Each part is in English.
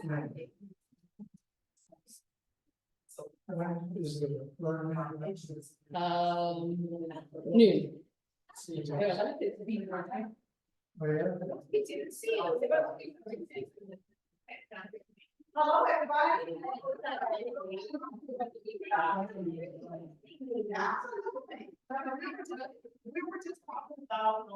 Noon. Hello, everybody. We were just talking about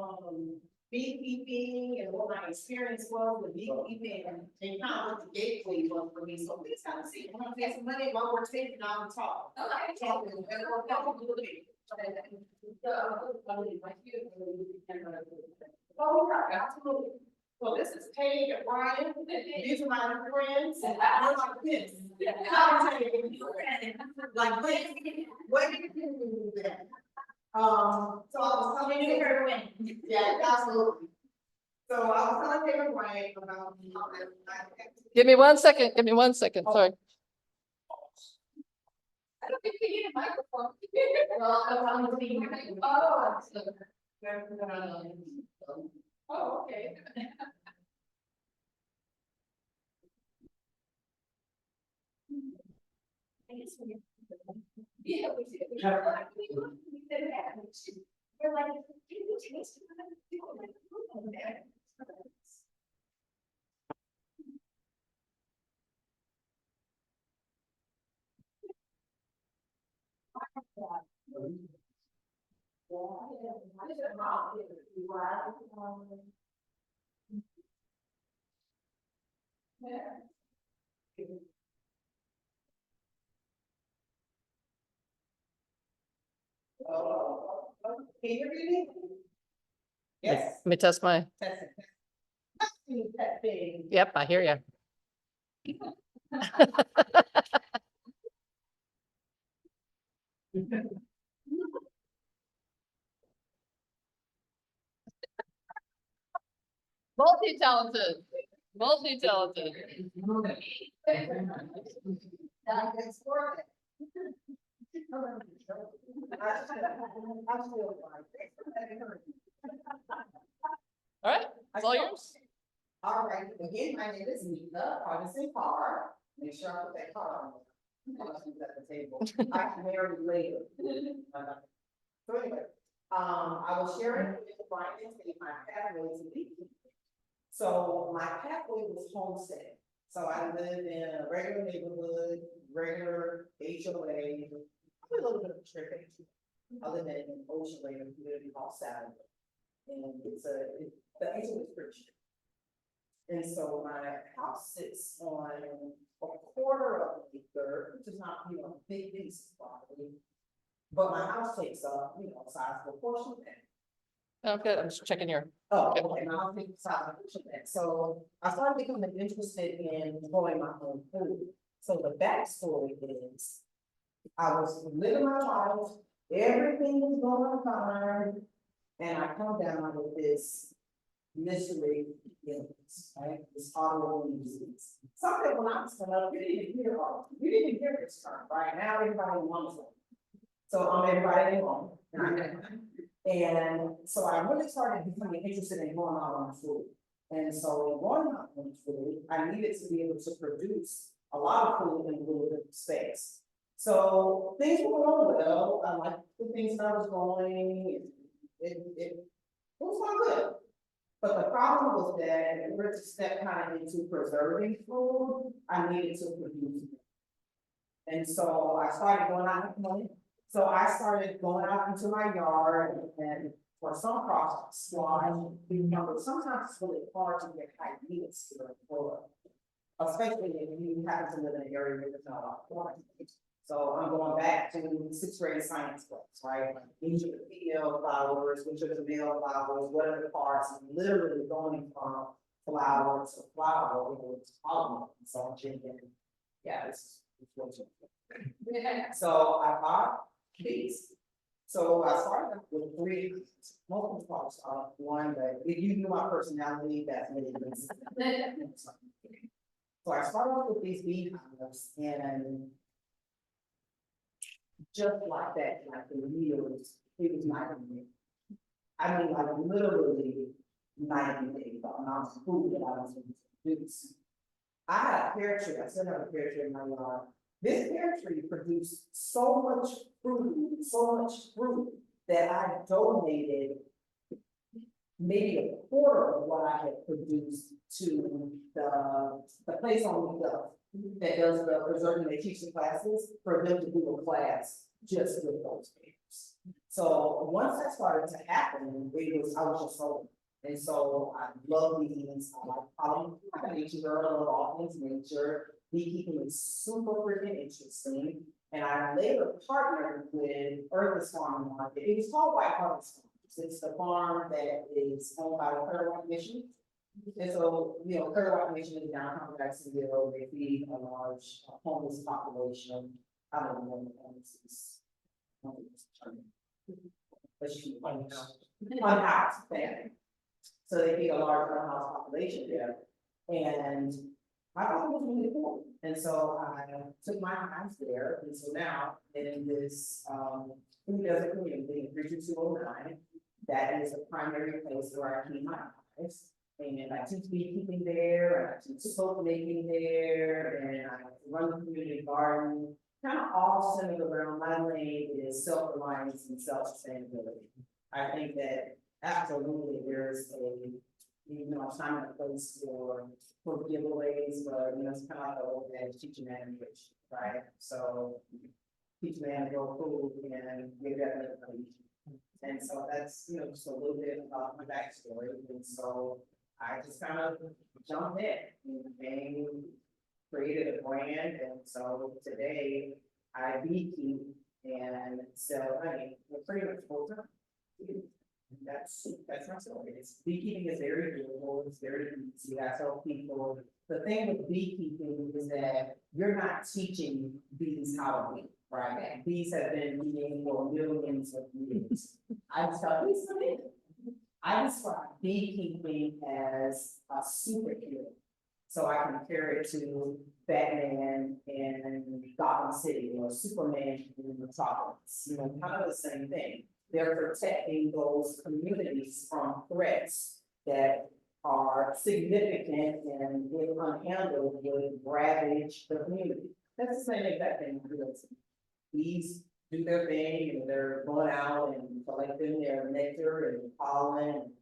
beekeeping and what my experience was with beekeeping and kind of what the gateway was for me. So please have a seat. I'm gonna take some money while we're taking on the talk. Okay. Talking and we'll talk a little bit. Oh, right, absolutely. So this is Paige and Brian. These are my friends. We're like this. Like this. What do you do that? So I was telling you her win. Yeah, absolutely. So I was telling her Brian about. Give me 1 second. Give me 1 second. Sorry. I don't think we need a microphone. Oh, okay. Yeah, we did. We're like, can you hear me? Yes. Let me test my. Yep, I hear you. Multi-talented. Multi-talented. All right, it's all yours. All right, again, my name is Mika Hardison. Make sure I put that car on. At the table. I can marry later. So anyway, I was sharing with Brian and my pathway to beekeeping. So my pathway was homestead. So I lived in a regular neighborhood, regular HOA, a little bit of a trip. I live in an ocean lane community called Saturday. And the HOA is pretty cheap. And so my house sits on a quarter of an acre, which is not, a big piece of property. But my house takes up, a sizable portion of that. Oh, good. I'm just checking your. Oh, okay, my house takes a sizable portion of that. So I started becoming interested in growing my own food. So the backstory is, I was living my life, everything was going fine, and I come down with this mystery illness, right? This autoimmune disease. Something when I was growing up, you didn't even hear this term, right? Now everybody wants it. So I'm everybody in one. And so I really started becoming interested in growing my own food. And so in growing my own food, I needed to be able to produce a lot of food in a little bit of space. So things were going well. I liked the things that I was growing. It was going good. But the problem was that in order to step kind of into preserving food, I needed to produce it. And so I started going out money. So I started going out into my yard and for some crops, squash, sometimes it's really hard to get ideas here in Florida, especially if you happen to live in an area where there's not a lot of farming. So I'm going back to 6th grade science class, right? These are the female flowers, which are the male flowers, what are the parts, and literally going from flower to flower, it's pollen. So I'm thinking, yeah, this is fortunate. So I bought these. So I started with 3 multiple crops. One, but if you knew my personality, that's really good. So I started off with these beehives, and just like that, like the meals, it was night and day. I mean, like literally night and day, the amount of food that I was going to produce. I had a pear tree, I still have a pear tree in my yard. This pear tree produced so much fruit that I donated maybe a quarter of what I had produced to the place on the that does the preserving, they teach the classes, for them to do a class just with those papers. So once that started to happen, I was just sold. And so I love bees. I'm a nature girl, I love all things nature. Beekeeping is super freaking interesting. And I later partnered with Earth's Farm Market. It was called White Harvest Farm. It's the farm that is owned by the Herban Mission. And so, you know, Herban Mission is downtown Jacksonville. They feed a large homeless population. I don't know what homeless is. But she unhoused family. So they feed a large unhoused population there. And I thought it was really cool. And so I took my hives there. And so now in this food desert community in 32209, that is the primary place where I keep my hives. And I teach beekeeping there, and I teach soap making there, and I run the community garden. Kind of all centered around my lane is self-reliance and self-sustainability. I think that absolutely there's time and a place for giveaways, but it's kind of like the old days teaching animation, right? So teach man to grow food and give that information. And so that's just a little bit about my backstory. And so I just kind of jumped in and created a brand. And so today I beekeep and sell honey. We're pretty much full time. That's my story. Beekeeping is very doable. It's very easy. I tell people the thing with beekeeping is that you're not teaching bees how to bee, right? Bees have been being for millions of years. I describe beekeeping as a superhero. So I compare it to Batman and Gotham City or Superman in Metropolis. Kind of the same thing. They're protecting those communities from threats that are significant and if unhandled would ravage the community. That's the same exact thing. Bees do their thing and they're going out and collecting their nectar and pollen and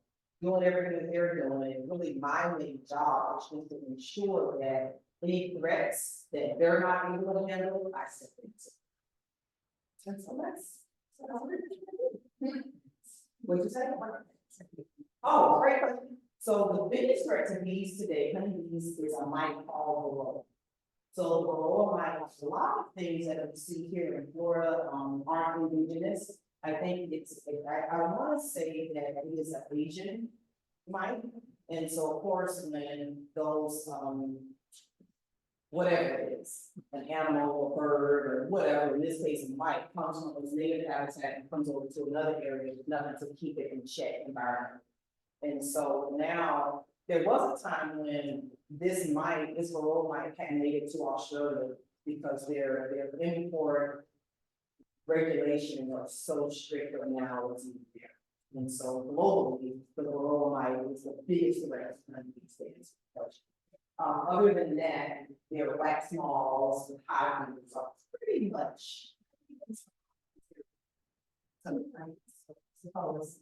doing everything that they're doing. And really my main job is to ensure that any threats that they're not able to handle, I step into. And so what'd you say? Oh, great question. So the biggest threat to bees today, honeybees, is a mite called varroa. So varroa mite, a lot of things that we see here in Florida aren't indigenous. I think I want to say that it is an Asian mite. And so of course, when those whatever it is, an animal or bird or whatever, in this case, a mite comes from its native habitat and comes over to another area with nothing to keep it in check environment. And so now there was a time when this varroa mite had made it to Australia because their import regulation are so strict right now it's there. And so globally, the varroa mite is the biggest threat to these days. Other than that, they're wax moths with hive bees, so pretty much.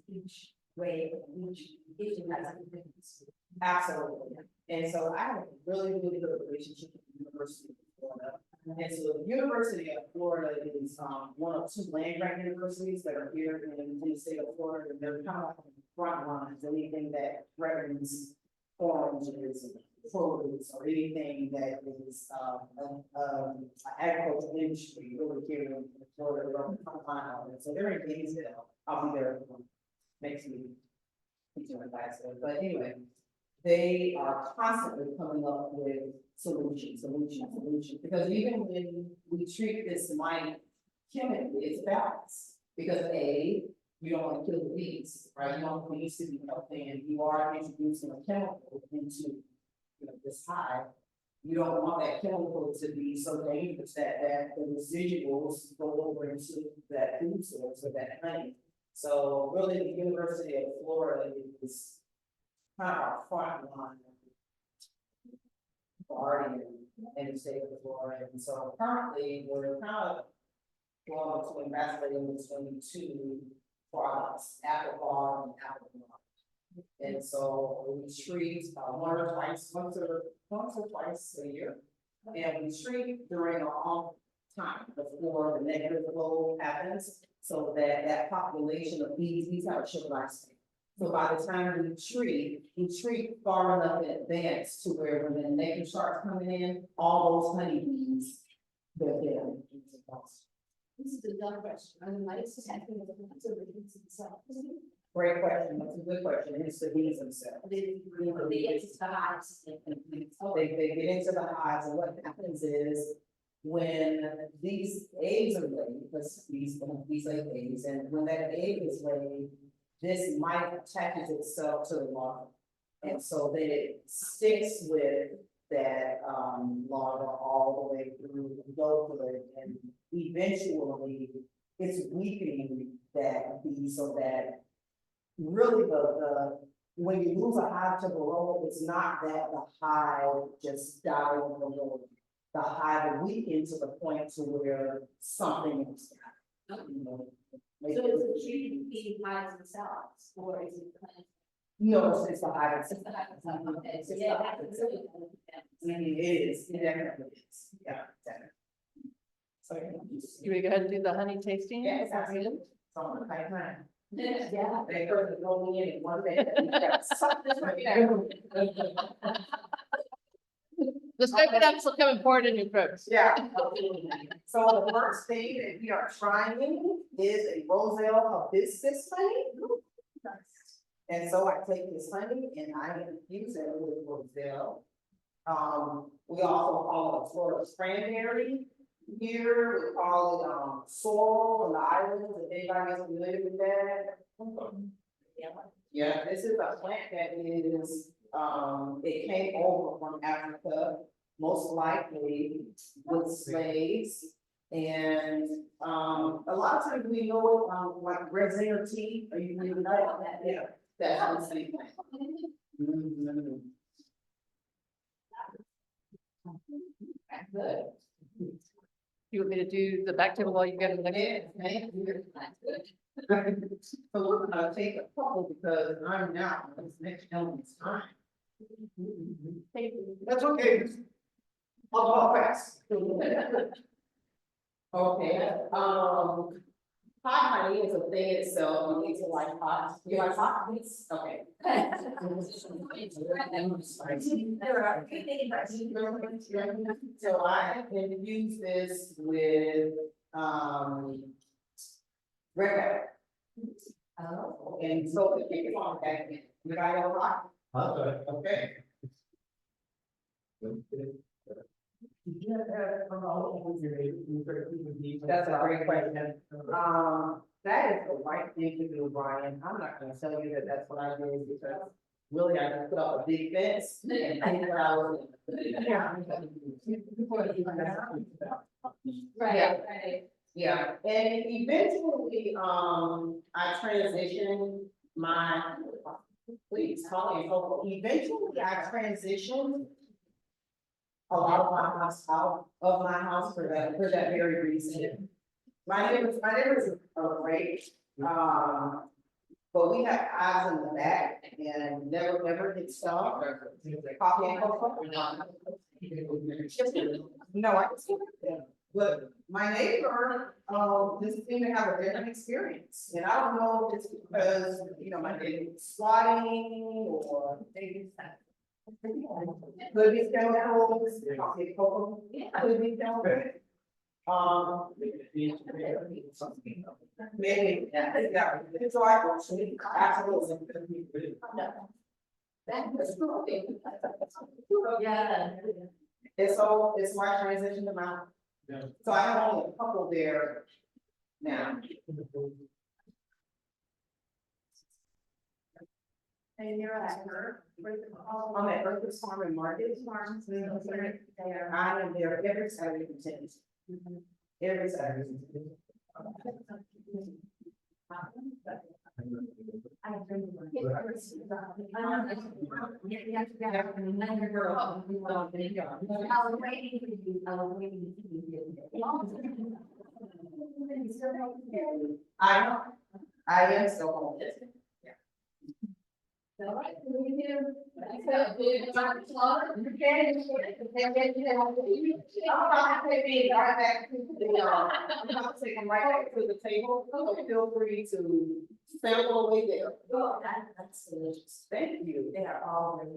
Each way, each absolutely. And so I have a really good relationship with the University of Florida. And so the University of Florida is one of two land grant universities that are here in the state of Florida, and they're kind of like front lines, anything that threatens forms or anything that is agricultural industry really here in Florida. So they're in Gainesville. I'll be there next week. But anyway, they are constantly coming up with solutions, because even when we treat this mite chemically, it's balanced. Because A, you don't want to kill the bees, right? You want the bees to be healthy, and you are introducing a chemical into this hive. You don't want that chemical to be so dangerous that the residuals go over into that food source or that honey. So really, the University of Florida is kind of our front line guardian in the state of Florida. And so currently, we're kind of going between, vacillating between two products, apple bar and apple bar. And so we treat once or twice a year. And we treat during a off time before the negative flow happens, so that that population of bees, these have a sugar lifespan. So by the time we treat far enough in advance to where when the negative starts coming in, all those honeybees, they're there. This is a dumb question. I mean, like, it's just happening with the bees themselves. Great question, that's a good question, it's the bees themselves. They get to the hives. They get into the hives, and what happens is when these eggs are laid, because these lay eggs, and when that egg is laid, this mite attaches itself to the larva. And so then it sticks with that larva all the way through adulthood, and eventually it's weakening that bee so that really when you lose a hive to varroa, it's not that the hive just died of varroa. The hive weakened to the point to where something else happened. You know, So is it treating bee hives themselves, or is it? no, it's the hive. It's the hive. Okay, so yeah, that's really. It is, it definitely is, yeah, definitely. So, You ready to go ahead and do the honey tasting? yes, I mean, it's on the pipeline. Yeah. They heard it rolling in one day. Just open up, so come and pour it in your throat. Yeah. So the first thing that we are trying is a roselle hibiscus honey. And so I take this honey and I infuse it with roselle. We also call it a Florida cranberry. Here, we call it sorrel on the islands, if anybody is familiar with that. Yeah, this is a plant that is, it came over from Africa, most likely with slaves. And a lot of times we know it like red zinger tea. Are you familiar with that? Yeah, that's the same thing. Mhm. Good. You want me to do the back table while you get in the next? So we're gonna take a couple because I'm now, this next gentleman's time. That's okay. I'll talk fast. Okay, hot honey is a thing itself, you need to like hot, you like hot, please? Okay. So I can use this with, red pepper. And so the kick on back in, you got it all right? Okay. That's a great question. That is the right thing to do, Brian. I'm not gonna tell you that that's what I did because really I just put up a big fence and think where I was. Yeah. Right. Yeah, and eventually, I transitioned my, please, call me, eventually I transitioned a lot of my house out of my house for that very reason. My neighbors are great, but we have eyes in the back and never get stung. Coffee and cocoa. No, I can see that. But my neighbor, just seemed to have a different experience, and I don't know if it's because, you know, my neighbor was swatting or maybe could be chemicals, coffee and cocoa, could be chemicals. Maybe, yeah, it's like, absolutely. That's true. Yeah. And so it's why I transitioned them out. So I have only a couple there now. And you're at her. I'm at Earth's Farm and Market. I am there every Saturday from 10. Every Saturday. I agree with you. I know that's- yeah, yeah, I mean, then you're girl, you know, there you go. I was waiting for you, I was waiting for you. I know, I am still home. All right, we do. That's it. Okay. I'm about to take right back to the, I'm about to take them right back to the table, so feel free to sample away there. Oh, that's delicious. Thank you. They are all really